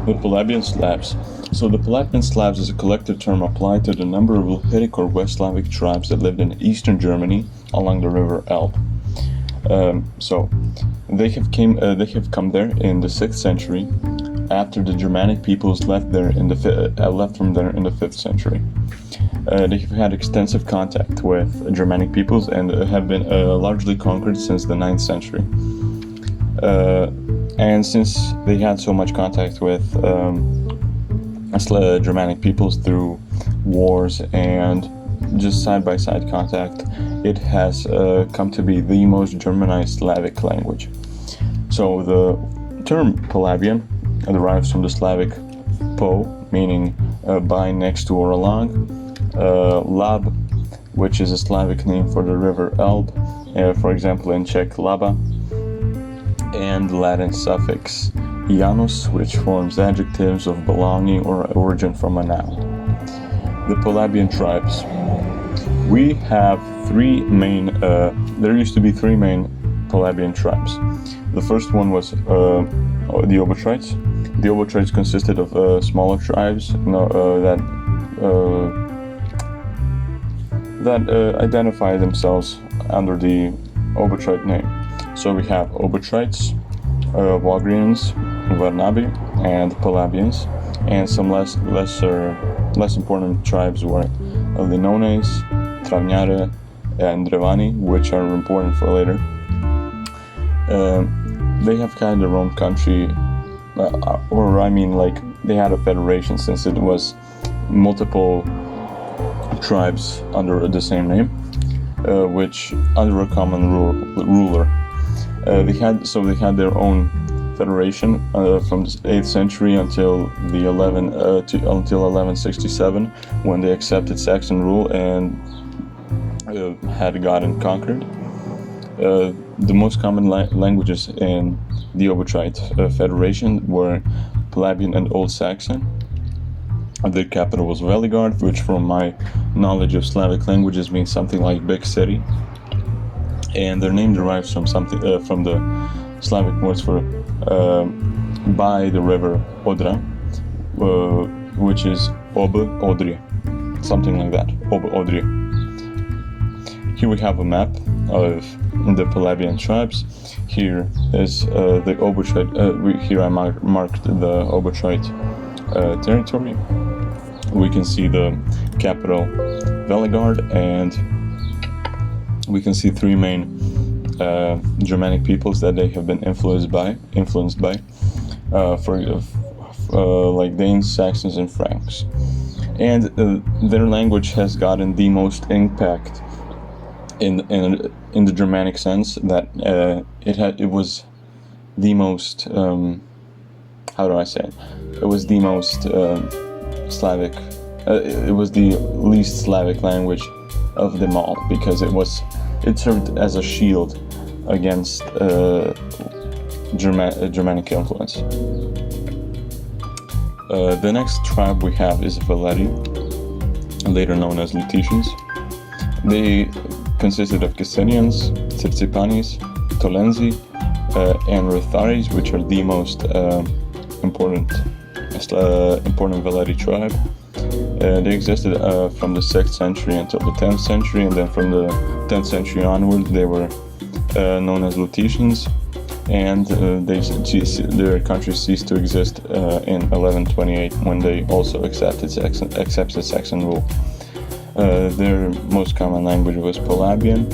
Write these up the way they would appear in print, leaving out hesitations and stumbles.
The Polabian Slavs. So the Polabian Slavs is a collective term applied to the number of Lahitic or West Slavic tribes that lived in eastern Germany along the river Elbe. So they have come there in the 6th century, after the Germanic peoples left from there in the 5th century. They have had extensive contact with Germanic peoples and have been largely conquered since the 9th century. And since they had so much contact with Germanic peoples through wars and just side-by-side contact, it has come to be the most Germanized Slavic language. So the term Polabian derives from the Slavic po, meaning by, next to, or along, lab, which is a Slavic name for the river Elbe, for example in Czech Laba, and the Latin suffix ianus, which forms adjectives of belonging or origin from a noun. The Polabian Tribes. We have there used to be three main Polabian tribes. The first one was the Obotrites. The Obotrites consisted of smaller tribes that identify themselves under the Obotrite name. So we have Obotrites, Vogrians, Varnabi, and Polabians, and some less important tribes were Linones, Travniare, and Drevani, which are important for later. They have kind of their own country, they had a federation, since it was multiple tribes under the same name, which under a common ruler. They had their own federation from the 8th century until 1167, when they accepted Saxon rule and had gotten conquered. The most common languages in the Obotrite Federation were Polabian and Old Saxon. Their capital was Veligard, which from my knowledge of Slavic languages means something like big city. And their name derives from from the Slavic words for by the river Odra, which is Obe Odri, something like that, Obe Odri. Here we have a map of the Polabian tribes. Here is the Obotrite. Here I marked the Obotrite territory. We can see the capital Veligard, and we can see three main Germanic peoples that they have been influenced by, like Danes, Saxons, and Franks. And their language has gotten the most impact in the Germanic sense, that it was the most how do I say it? It was the most Slavic. It was the least Slavic language of them all, because it served as a shield against Germanic influence. The next tribe we have is Valeri, later known as Lutetians. They consisted of Cassinians, Tsiptsipanis, Tolenzi, and Retharis, which are the most important Valeri tribe. They existed from the 6th century until the 10th century, and then from the 10th century onward they were known as Lutetians, and their country ceased to exist in 1128, when they also accepted Saxon rule. Their most common language was Polabian.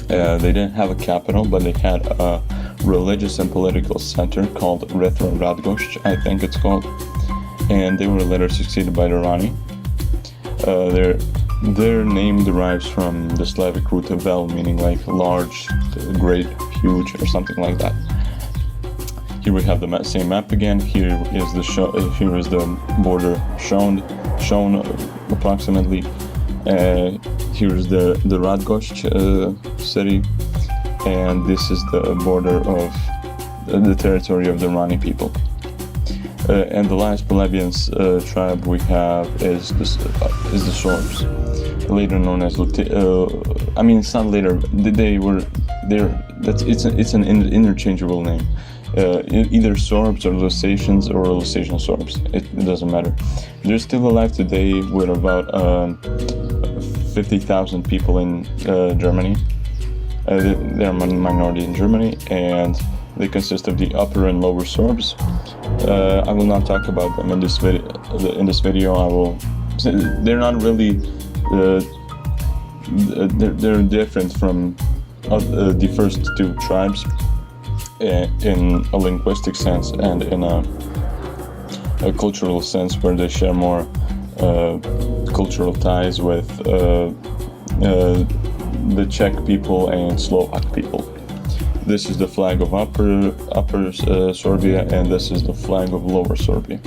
They didn't have a capital, but they had a religious and political center called Retro Radgosh, I think it's called, and they were later succeeded by the Rani. Their name derives from the Slavic root of vel, meaning like large, great, huge, or something like that. Here we have the same map again. Here is the border shown approximately. Here is the Radgosh city, and this is the border of the territory of the Rani people. And the last Polabian tribe we have is the Sorbs, later known as it's not later. It's an interchangeable name. either Sorbs or Lusatians or Lusatian Sorbs. It doesn't matter. They're still alive today with about 50,000 people in Germany. They're a minority in Germany, and they consist of the Upper and Lower Sorbs. I will not talk about them in this video. They're not really. They're different from the first two tribes in a linguistic sense and in a cultural sense, where they share more cultural ties with the Czech people and Slovak people. This is the flag of Upper Sorbia, and this is the flag of Lower Sorbia.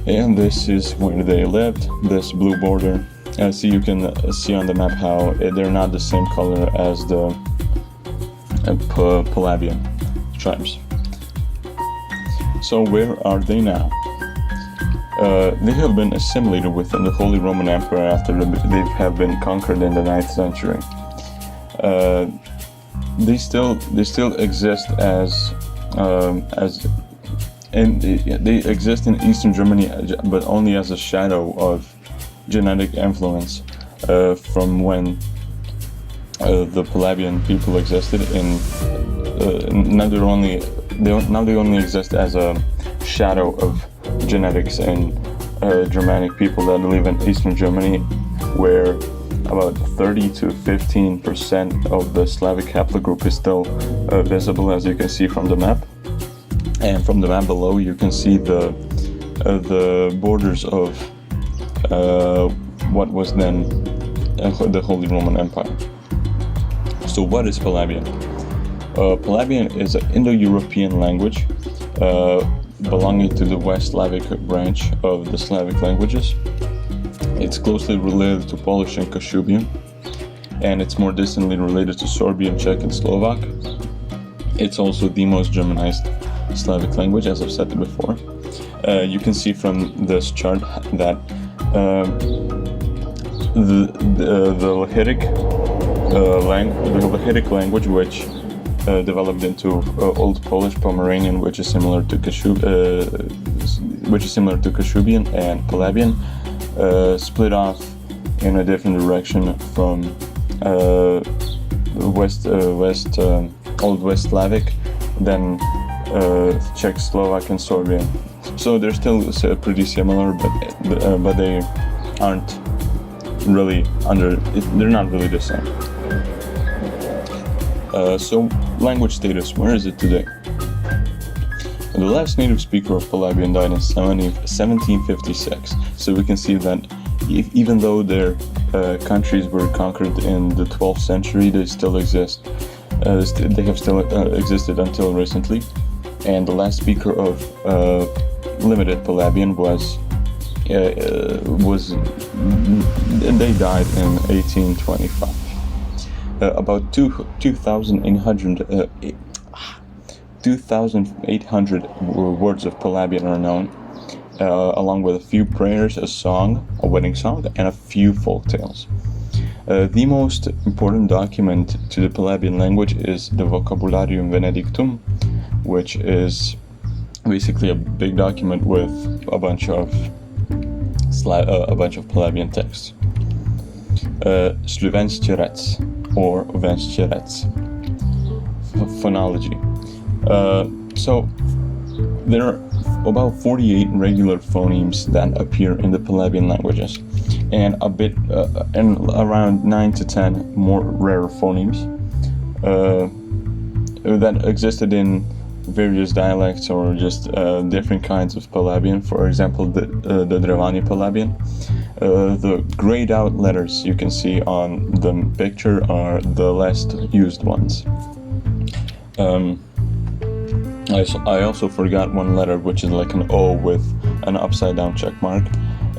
And this is where they lived, this blue border. So you can see on the map how they're not the same color as the Polabian tribes. So where are they now? They have been assimilated within the Holy Roman Empire after they have been conquered in the 9th century. They still exist they exist in Eastern Germany, but only as a shadow of genetic influence from when the Polabian people existed. Now they only exist as a shadow of genetics in Germanic people that live in Eastern Germany, where about 30 to 15% of the Slavic haplogroup is still visible, as you can see from the map. And from the map below, you can see the borders of what was then the Holy Roman Empire. So what is Polabian? Polabian is an Indo-European language belonging to the West Slavic branch of the Slavic languages. It's closely related to Polish and Kashubian, and it's more distantly related to Sorbian, Czech, and Slovak. It's also the most Germanized Slavic language, as I've said it before. You can see from this chart that the Lahidic language, which developed into Old Polish Pomeranian, which is similar to Kashubian and Polabian, split off in a different direction from Old West Slavic, then Czech, Slovak, and Sorbian. So they're still pretty similar, but they aren't really they're not really the same. So language status, where is it today? The last native speaker of Polabian died in 1756. So we can see that even though their countries were conquered in the 12th century, they still exist. They have still existed until recently. And the last speaker of limited Polabian they died in 1825. About 2,800 words of Polabian are known, along with a few prayers, a song, a wedding song, and a few folk tales. The most important document to the Polabian language is the Vocabularium Benedictum, which is basically a big document with a bunch of Polabian texts. Slovenščerec or Venščerec. Phonology. So there are about 48 regular phonemes that appear in the Polabian languages, and around 9 to 10 more rare phonemes that existed in various dialects or just different kinds of Polabian. For example, the Drevani Polabian. The grayed out letters you can see on the picture are the less used ones. I also forgot one letter, which is like an O with an upside down check mark,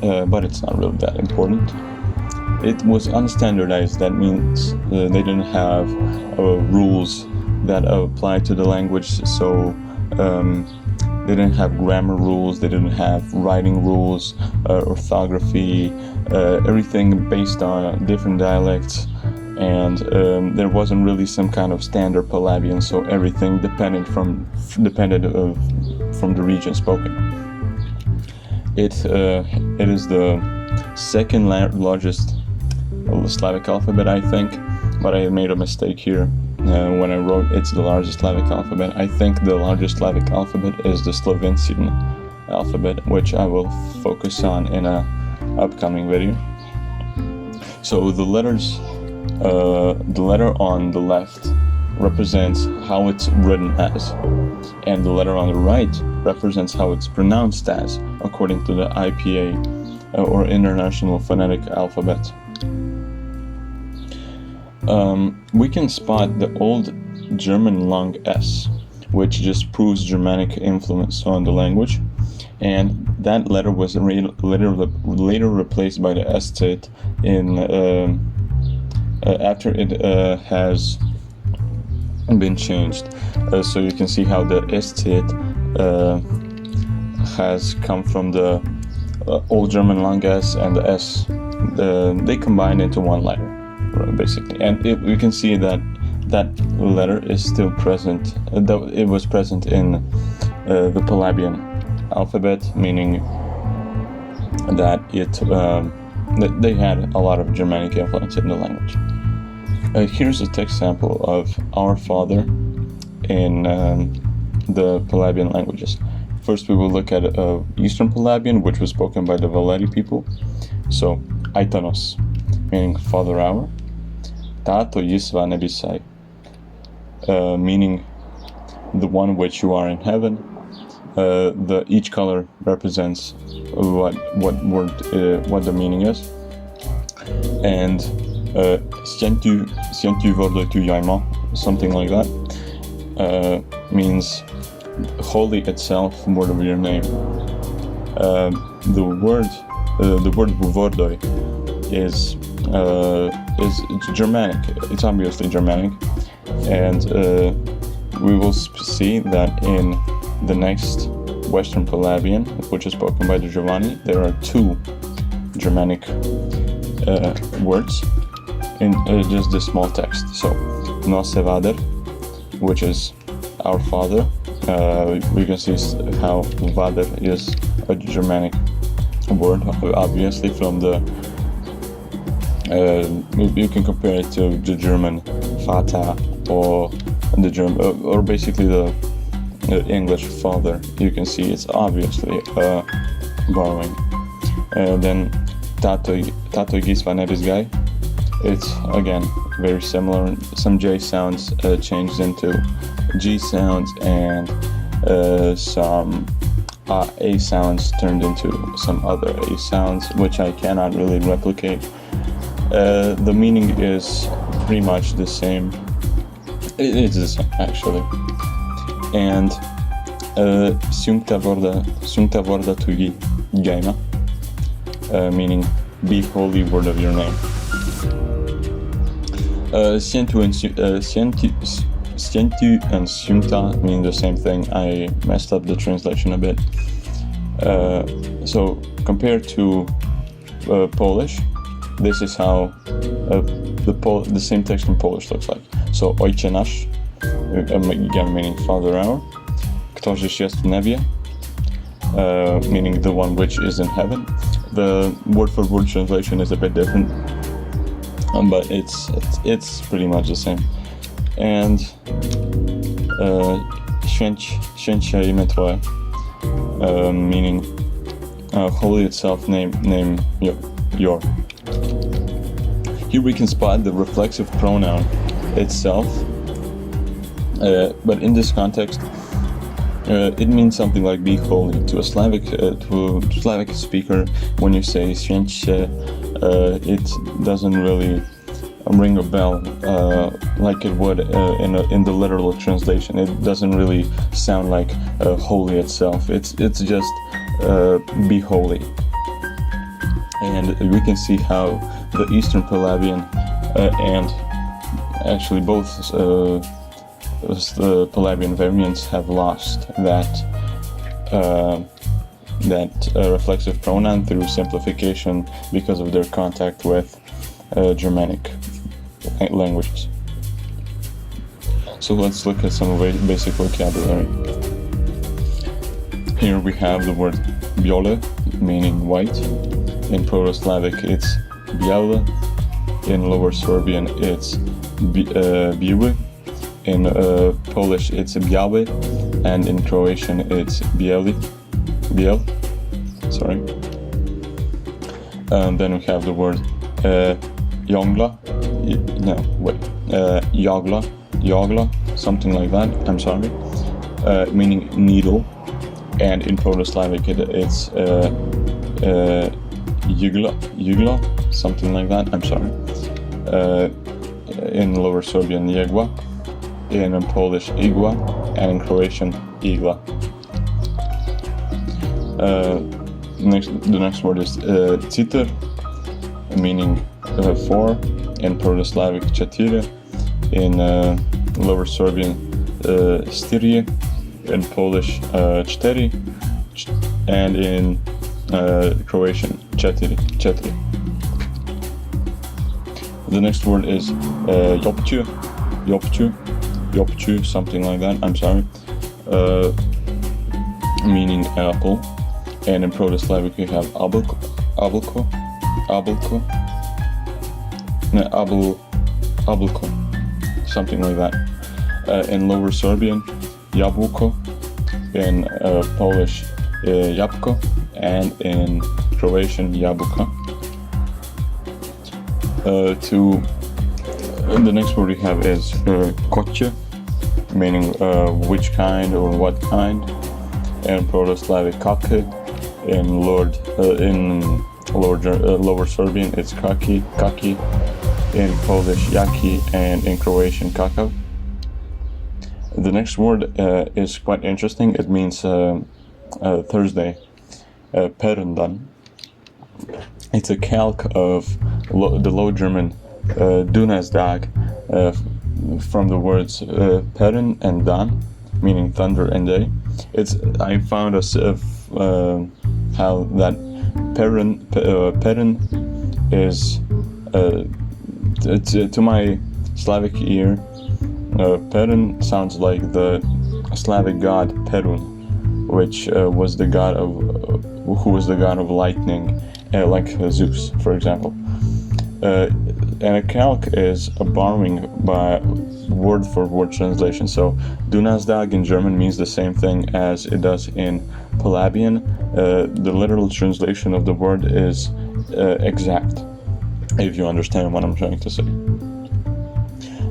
but it's not really that important. It was unstandardized. That means they didn't have rules that apply to the language, so they didn't have grammar rules, they didn't have writing rules, orthography, everything based on different dialects and there wasn't really some kind of standard Polabian, so everything depended from the region spoken. It is the second largest Slavic alphabet, I think, but I made a mistake here when I wrote it's the largest Slavic alphabet. I think the largest Slavic alphabet is the Slovencian alphabet, which I will focus on in a upcoming video. So the letter on the left represents how it's written as, and the letter on the right represents how it's pronounced as, according to the IPA, or International Phonetic Alphabet. We can spot the old German long S, which just proves Germanic influence on the language, and that letter was later replaced by the S-tit in after it has been changed. So you can see how the S-tit has come from the Old German long S and the S. They combined into one letter, basically. And we can see that that letter is still present. It was present in the Polabian alphabet, meaning that they had a lot of Germanic influence in the language. Here's a text sample of Our Father in the Polabian languages. First we will look at Eastern Polabian, which was spoken by the Valeri people. So, Aitanos, meaning Father our. Tato Yisva Nebisai, meaning the one which you are in heaven. Each color represents what the meaning is. And Sientu Vordo tu Yaima, something like that, means holy itself, word of your name. The word Vordoi is Germanic. It's obviously Germanic, and we will see that in the next Western Polabian, which is spoken by the Giovanni, there are two Germanic words in just this small text. So, Nosse Vader, which is our father. We can see how Vader is a Germanic word, obviously from the you can compare it to the German Vater, or the German, or basically the English father. You can see it's obviously borrowing. Then Tato Gisva Nebis Guy. It's again very similar. Some J sounds changed into G sounds, and some A sounds turned into some other A sounds, which I cannot really replicate. The meaning is pretty much the same. It's the same, actually. And Sunkta Vorda Tugi Gaima, meaning be holy, word of your name. Sientu and Sunkta mean the same thing. I messed up the translation a bit. So compared to Polish, this is how the same text in Polish looks like. So Ojcze nasz, again meaning Father our, Ktoś jest w niebie, meaning the one which is in heaven. The word-for-word translation is a bit different, but it's pretty much the same. And Święcie imię Twoje, meaning holy itself, name your. Here we can spot the reflexive pronoun itself, but in this context, it means something like be holy. To a Slavic speaker, when you say święcie, it doesn't really ring a bell like it would in the literal translation. It doesn't really sound like holy itself. It's just be holy. And we can see how the Eastern Polabian and actually both Polabian variants have lost that reflexive pronoun through simplification because of their contact with Germanic languages. So let's look at some basic vocabulary. Here we have the word biole, meaning white. In Proto-Slavic it's biele. In Lower Serbian it's biły. In Polish it's biały. And in Croatian it's biel. Sorry. Then we have the word jogla. Jogla, something like that. I'm sorry. Meaning needle. And in Proto-Slavic it's jugla, something like that. I'm sorry. In Lower Serbian jegwa, in Polish igwa, and in Croatian igla. The next word is citer, meaning 4. In Proto-Slavic četiri. In Lower Serbian styrje. In Polish četiri, and in Croatian četiri. The next word is jopću, something like that. I'm sorry. Meaning apple. And in Proto-Slavic we have abelko, something like that. In Lower Serbian, jabłko. In Polish, jabłko. And in Croatian, jabłka. The next word we have is koće, meaning which kind or what kind. And Proto-Slavic kake. In Lower Serbian it's kaki. In Polish jaki, and in Croatian kakav. The next word is quite interesting. It means Thursday, Perundan. It's a calque of the Low German Donnerstag, from the words Perun and Dan, meaning thunder and day. I found how that Perun is to my Slavic ear. Perun sounds like the Slavic god Perun, which was the god of lightning, like Zeus, for example. And a calque is a borrowing by word-for-word translation. So Donnerstag in German means the same thing as it does in Polabian. The literal translation of the word is exact, if you understand what I'm trying to say.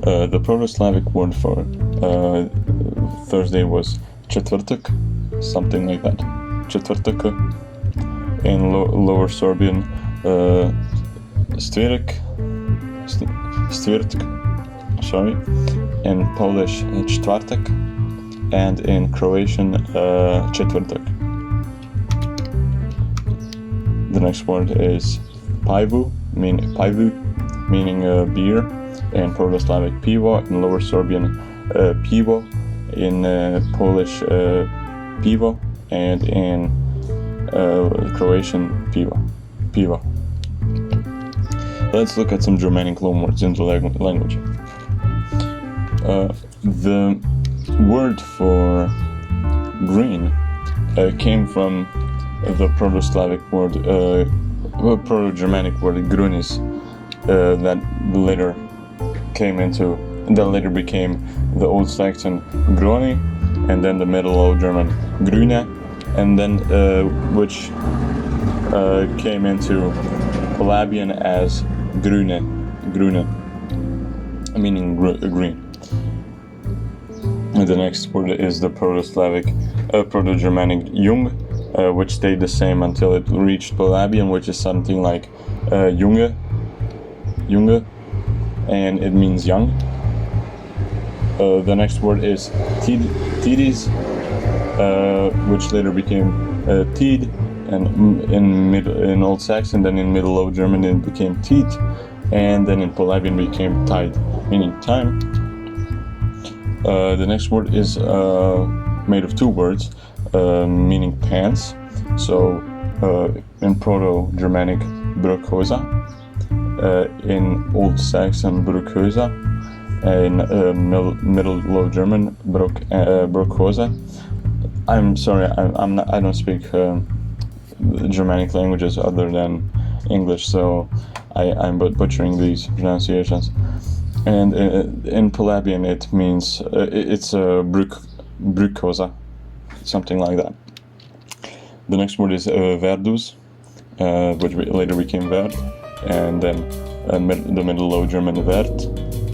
The Proto-Slavic word for Thursday was četvrtak, something like that. Četvrtak. In Lower Serbian, stvirk. Sorry. In Polish, čtvrtak. And in Croatian, četvrtak. The next word is pivu, meaning beer. In Proto-Slavic pivo, in Lower Serbian pivo, in Polish pivo, and in Croatian pivo. Let's look at some Germanic loanwords in the language. The word for green came from the Proto-Slavic word, Proto-Germanic word grunis, that later became the Old Saxon groni, and then the Middle Low German grüne, and then which came into Polabian as grüne, meaning green. And the next word is the Proto-Slavic, Proto-Germanic jung, which stayed the same until it reached Polabian, which is something like junge, and it means young. The next word is tidis, which later became tid, and in Old Saxon, then in Middle Low German it became tit, and then in Polabian became tide, meaning time. The next word is made of two words, meaning pants. So in Proto-Germanic brokoza, in Old Saxon Bruckosa, in Middle Low German Bruckosa. I'm sorry, I don't speak Germanic languages other than English, so I'm butchering these pronunciations. And in Polabian it means it's Bruckosa, something like that. The next word is Verdus, which later became Verd, and then the Middle Low German Vert,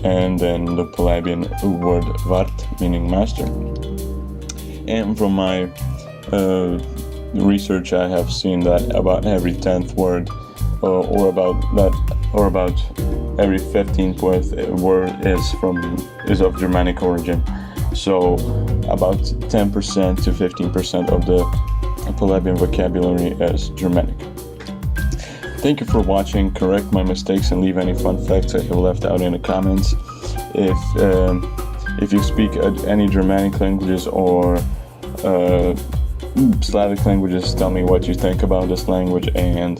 and then the Polabian word Vart, meaning master. And from my research, I have seen that about every 10th word, or about every 15th word is of Germanic origin. So about 10% to 15% of the Polabian vocabulary is Germanic. Thank you for watching. Correct my mistakes and leave any fun facts I have left out in the comments. If you speak any Germanic languages or Slavic languages, tell me what you think about this language, and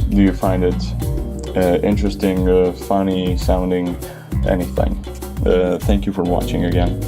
do you find it interesting, funny sounding, anything. Thank you for watching again.